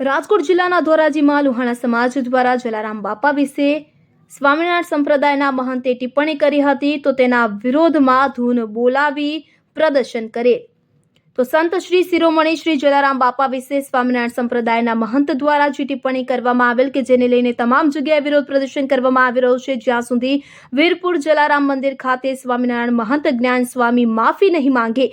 રાજકોટ જિલ્લાના ધોરાજીમાં લુહાણા સમાજ દ્વારા જલારામ બાપા વિશે સ્વામિનારાયણ સંપ્રદાયના મહંતે ટિપ્પણી કરી હતી તો તેના વિરોધમાં ધૂન બોલાવી પ્રદર્શન કરે તો સંત શ્રી શિરોમણી શ્રી જલારામ બાપા વિશે સ્વામિનારાયણ સંપ્રદાયના મહંત દ્વારા જે ટિપ્પણી કરવામાં આવેલ કે જેને લઈને તમામ જગ્યાએ વિરોધ પ્રદર્શન કરવામાં આવી રહ્યું છે, જ્યાં સુધી વીરપુર જલારામ મંદિર ખાતે સ્વામિનારાયણ મહંત જ્ઞાન સ્વામી માફી નહીં માંગે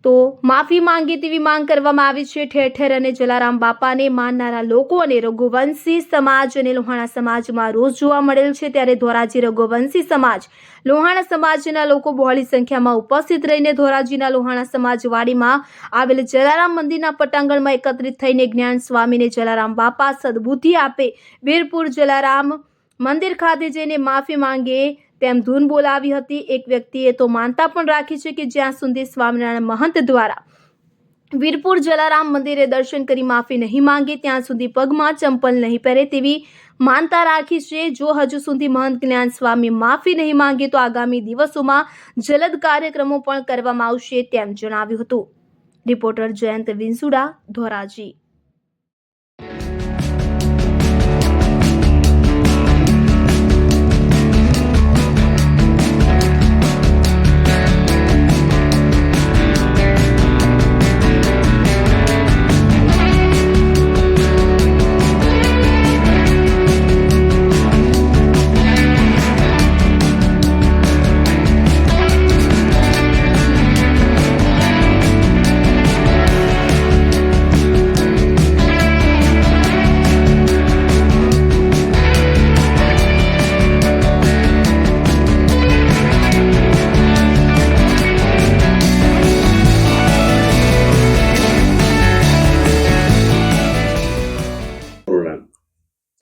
તો માફી માંગે તેવી માંગ કરવામાં આવી છે। ઠેર ઠેર અને જલારામ બાપાને માનનારા લોકો અને રઘુવંશી સમાજ અને લોહાણા સમાજમાં રોષ જોવા મળેલ છે, ત્યારે ધોરાજી રઘુવંશી સમાજ લોહાણા સમાજના લોકો બહોળી સંખ્યામાં ઉપસ્થિત રહીને ધોરાજીના લોહાણા સમાજવાડીમાં આવેલ જલારામ મંદિરના પટાંગણમાં એકત્રિત થઈને જ્ઞાન સ્વામીને જલારામ બાપા સદબુદ્ધિ આપે, વીરપુર જલારામ મંદિર ખાતે જઈને માફી માંગે તેમ ધૂન બોલાવી હતી। એક વ્યક્તિએ તો માનતા પણ રાખી છે કે જ્યાં સુધી સ્વામિનારાયણ મહંત દ્વારા વીરપુર જલારામ મંદિરે દર્શન કરી માફી નહીં માંગે ત્યાં સુધી પગમાં ચંપલ નહીં પહેરે તેવી માનતા રાખી છે। જો હજુ સુધી મહંત જ્ઞાન સ્વામી માફી નહીં માંગે તો આગામી દિવસોમાં જલદ કાર્યક્રમો પણ કરવામાં આવશે તેમ જણાવ્યું હતું। રિપોર્ટર જયંત વિંસુડા, ધોરાજી।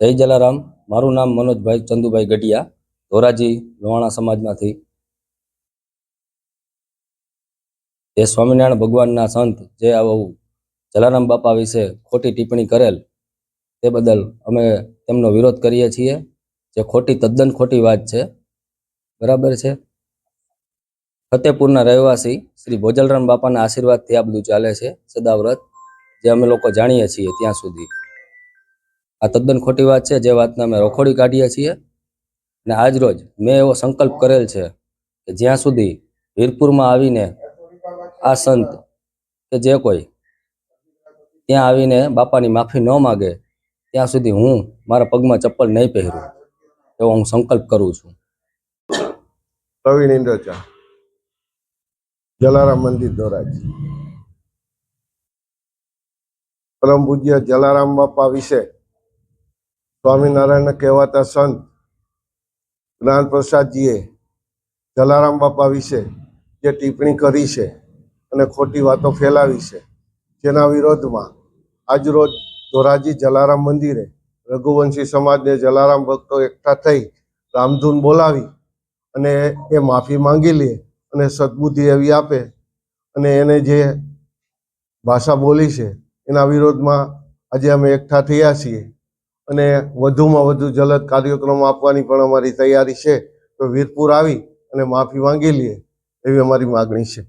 જય જલારામ। મારું નામ મનોજભાઈ ચંદુભાઈ ગઢિયા, ધોરાજી લોહાણા સમાજમાંથી। જે સ્વામિનારાયણ ભગવાનના સંત જે આવું જલારામ બાપા વિશે ખોટી ટિપ્પણી કરેલ તે બદલ અમે તેમનો વિરોધ કરીએ છીએ, જે તદ્દન ખોટી વાત છે। બરાબર છે। ફતેપુરના રહેવાસી શ્રી ભોજલરામ બાપાના આશીર્વાદથી આ બધું ચાલે છે સદાવ્રત, જે અમે લોકો જાણીએ છીએ ત્યાં સુધી। આ તદ્દન ખોટી વાત છે, જે વાતને અમે રખોડી કાઢીએ છીએ। અને આજ રોજ મેં એવો સંકલ્પ કરેલ છે કે જ્યાં સુધી વીરપુરમાં આવીને આ સંત કે જે કોઈ ત્યાં આવીને બાપાની માફી ન માગે ત્યાં સુધી હું મારા પગમાં ચપ્પલ નહીં પહેરું એવો હું સંકલ્પ કરું છું। પ્રવીણ ઇન્દ્રચા, જલારામ મંદિર, ધોરાજી। પરમ પૂજ્ય જલારામ બાપા વિશે સ્વામિનારાયણ કહેવાતા સંત જ્ઞાન પ્રસાદજીએ જલારામ બાપા વિશે જે ટિપ્પણી કરી છે અને ખોટી વાતો ફેલાવી છે, જેના વિરોધમાં આજરોજ ધોરાજી જલારામ મંદિરે રઘુવંશી સમાજને જલારામ ભક્તો એકઠા થઈ રામધૂન બોલાવી અને એ માફી માંગી લે અને સદબુદ્ધિ એવી આપે અને એને જે ભાષા બોલી છે એના વિરોધમાં આજે અમે એકઠા થયા છીએ અને વધુમાં વધુ જલદ કાર્યક્રમો આપવાની પણ અમારી તૈયારી છે। તો વીરપુર આવી અને માફી માંગી લઈએ એવી અમારી માગણી છે।